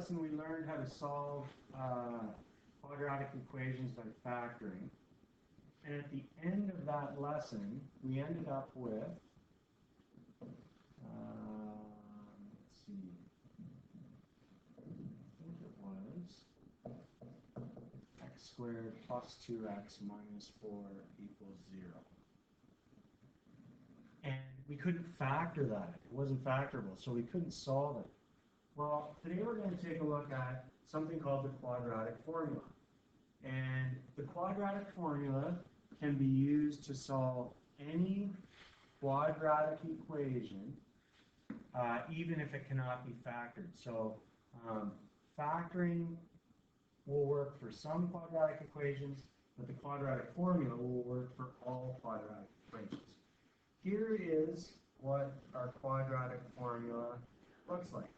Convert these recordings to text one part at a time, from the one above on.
lesson, we learned how to solve quadratic equations by factoring. And at the end of that lesson, we ended up with, let's see, I think it was x squared plus 2x minus 4 equals 0. And we couldn't factor that. It wasn't factorable, so we couldn't solve it. Well, today we're going to take a look at something called the quadratic formula. And the quadratic formula can be used to solve any quadratic equation, even if it cannot be factored. So factoring will work for some quadratic equations, but the quadratic formula will work for all quadratic equations. Here is what our quadratic formula looks like.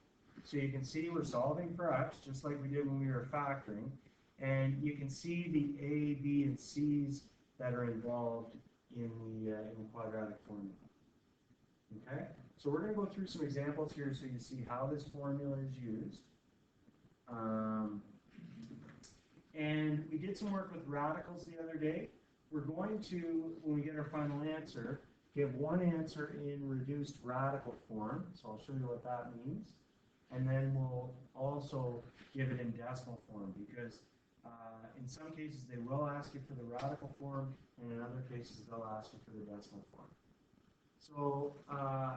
So you can see we're solving for x, just like we did when we were factoring. And you can see the a, b, and c's that are involved in the quadratic formula. Okay? So we're going to go through some examples here so you see how this formula is used. And we did some work with radicals the other day. We're going to, when we get our final answer, give one answer in reduced radical form. So I'll show you what that means. And then we'll also give it in decimal form, because in some cases they will ask you for the radical form, and in other cases they'll ask you for the decimal form. So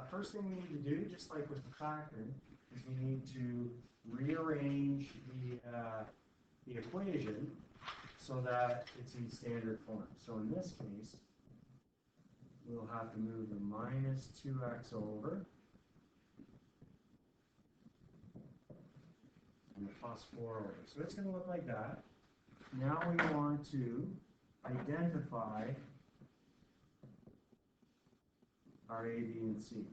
first thing we need to do, just like with the factoring, is we need to rearrange the equation so that it's in standard form. So in this case, we'll have to move the minus 2x over and the plus 4 over. So it's going to look like that. Now we want to identify our A, B, and C.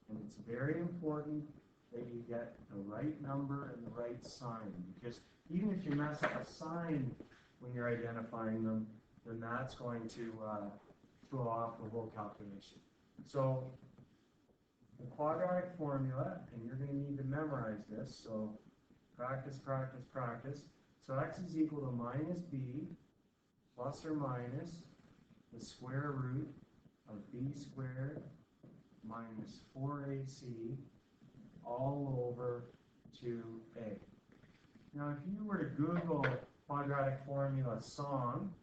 And it's very important that you get the right number and the right sign, because even if you mess up a sign when you're identifying them, then that's going to throw off the whole calculation. So the quadratic formula, and you're going to need to memorize this, so practice, practice, practice. So x is equal to minus b plus or minus the square root of b squared minus 4ac all over 2a. Now, if you were to Google quadratic formula song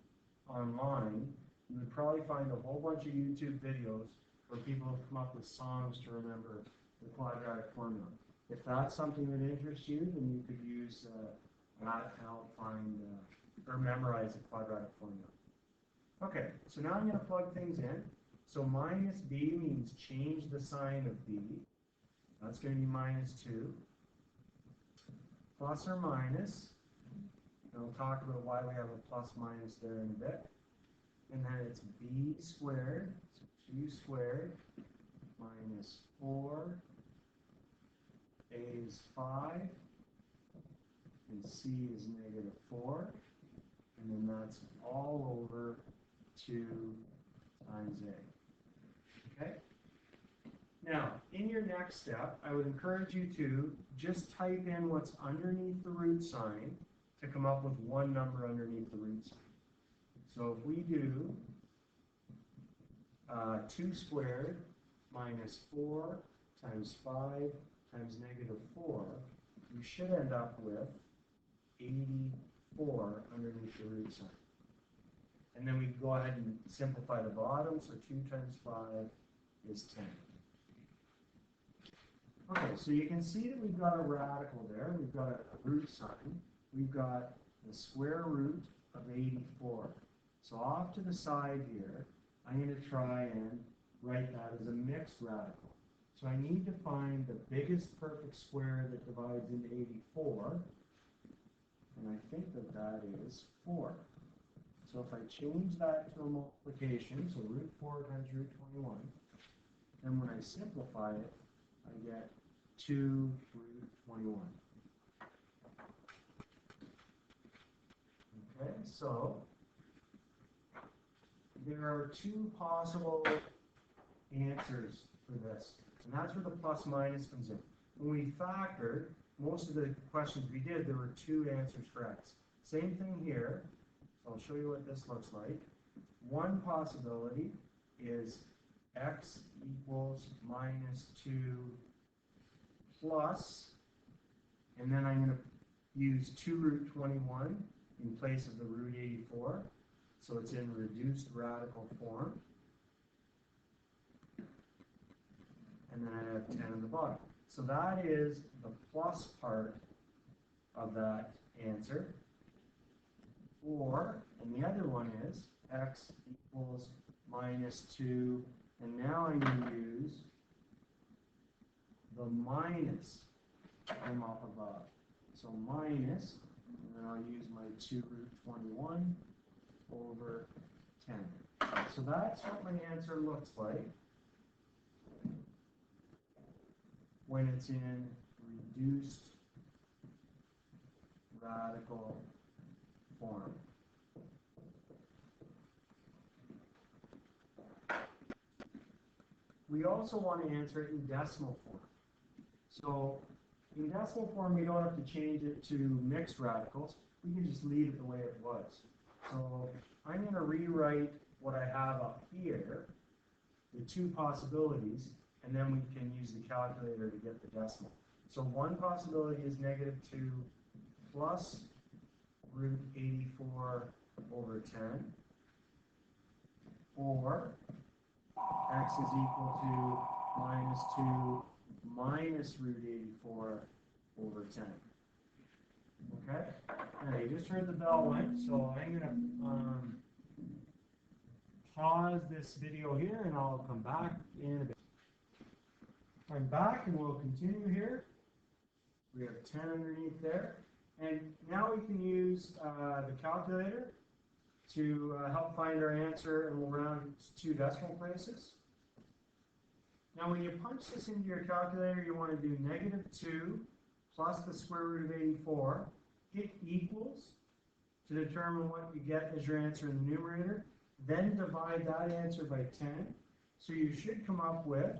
online, you would probably find a whole bunch of YouTube videos where people have come up with songs to remember the quadratic formula. If that's something that interests you, then you could use that to help find or memorize the quadratic formula. Okay, so now I'm going to plug things in. So minus b means change the sign of b. That's going to be minus 2. Plus or minus, and we'll talk about why we have a plus minus there in a bit. And then it's b squared, so 2 squared, minus 4, a is 5, and c is negative 4, and then that's all over 2 times a. Okay? Now, in your next step, I would encourage you to just type in what's underneath the root sign to come up with one number underneath the root sign. So if we do 2 squared minus 4 times 5 times negative 4, you should end up with 84 underneath the root sign. And then we go ahead and simplify the bottom, so 2 times 5 is 10. Okay, so you can see that we've got a radical there, we've got a root sign, we've got the square root of 84. So off to the side here, I'm going to try and write that as a mixed radical. So I need to find the biggest perfect square that divides into 84, and I think that that is 4. So if I change that to a multiplication, so root 4 times root 21, then when I simplify it, I get 2 root 21. Okay, so there are two possible answers for this, and that's where the plus minus comes in. When we factored, most of the questions we did, there were 2 answers for x. Same thing here. So I'll show you what this looks like. One possibility is x equals minus 2 plus, and then I'm going to use 2 root 21 in place of the root 84. So it's in reduced radical form. And then I have 10 in the bottom. So that is the plus part of that answer. Or, and the other one is x equals minus 2, and now I'm going to use the minus from up above. So minus, and then I'll use my 2 root 21 over 10. So that's what my answer looks like when it's in reduced radical form. We also want to answer it in decimal form. So in decimal form, we don't have to change it to mixed radicals. We can just leave it the way it was. So I'm going to rewrite what I have up here, the 2 possibilities, and then we can use the calculator to get the decimal. So one possibility is negative 2 plus root 84 over 10, or x is equal to minus 2 minus root 84 over 10. Okay? Now you just heard the bell went, so I'm going to pause this video here and I'll come back in a bit. I'm back and we'll continue here. We have 10 underneath there. And now we can use the calculator to help find our answer, and we'll round it to 2 decimal places. Now when you punch this into your calculator, you want to do negative 2 plus the square root of 84, hit equals to determine what you get as your answer in the numerator, then divide that answer by 10. So you should come up with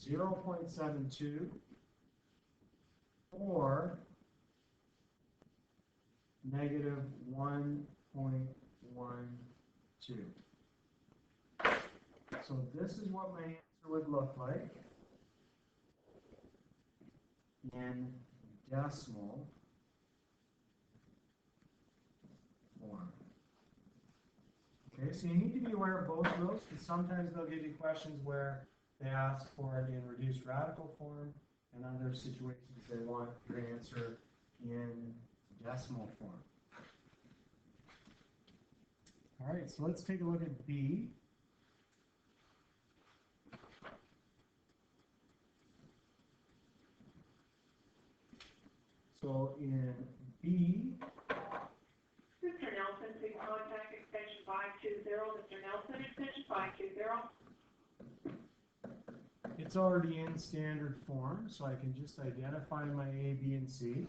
0.72 or negative 1.12. So this is what my answer would look like in decimal form. Okay, so you need to be aware of both of those, because sometimes they'll give you questions where they ask for it in reduced radical form, and other situations they want your answer in decimal form. All right, so let's take a look at B. So in B, Mr. Nelson, please contact extension 520. Mr. Nelson, extension 520. it's already in standard form, so I can just identify my A, B, and C.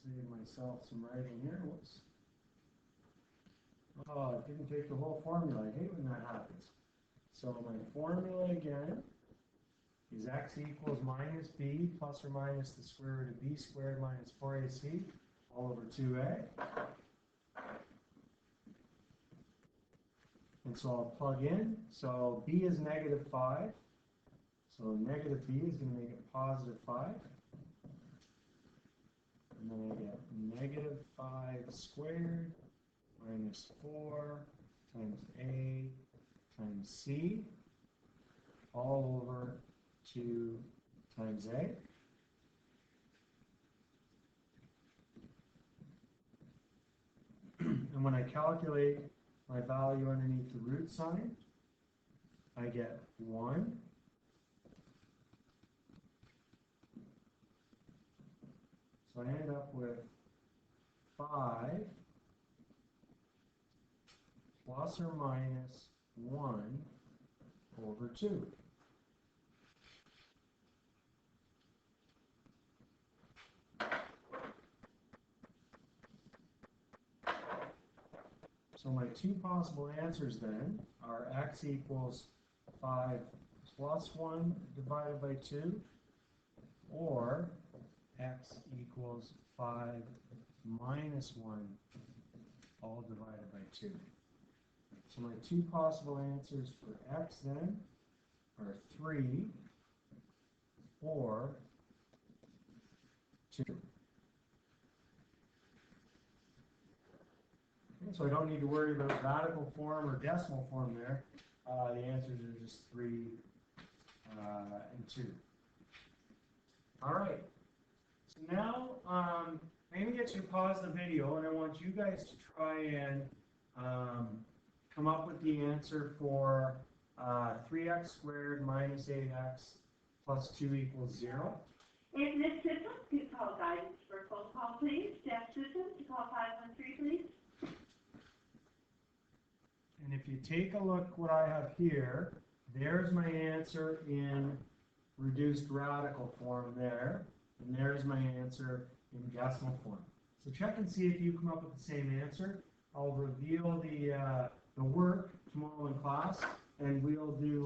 Save myself some writing here. Whoops. Oh, it didn't take the whole formula. I hate when that happens. So my formula again is x equals minus b plus or minus the square root of b squared minus 4ac all over 2a. And so I'll plug in. So b is negative 5. So negative b is going to make it positive 5. And then I get negative 5 squared minus 4 times a times c all over 2 times a. And when I calculate my value underneath the root sign, I get 1. So I end up with 5 plus or minus 1 over 2. So my two possible answers then are x equals 5 plus 1 divided by 2, or x equals 5 minus 1 all divided by 2. So my two possible answers for x then are 3 or 2. Okay, so I don't need to worry about radical form or decimal form there. The answers are just 3 and 2. All right. So now I'm going to get you to pause the video, and I want you guys to try and come up with the answer for 3x squared minus 8x plus 2 equals 0. If this system, please call guidance for a phone call, please. Staff system, to call 513, please. And if you take a look what I have here, there's my answer in reduced radical form there, and there's my answer in decimal form. So check and see if you come up with the same answer. I'll reveal the work tomorrow in class, and we'll do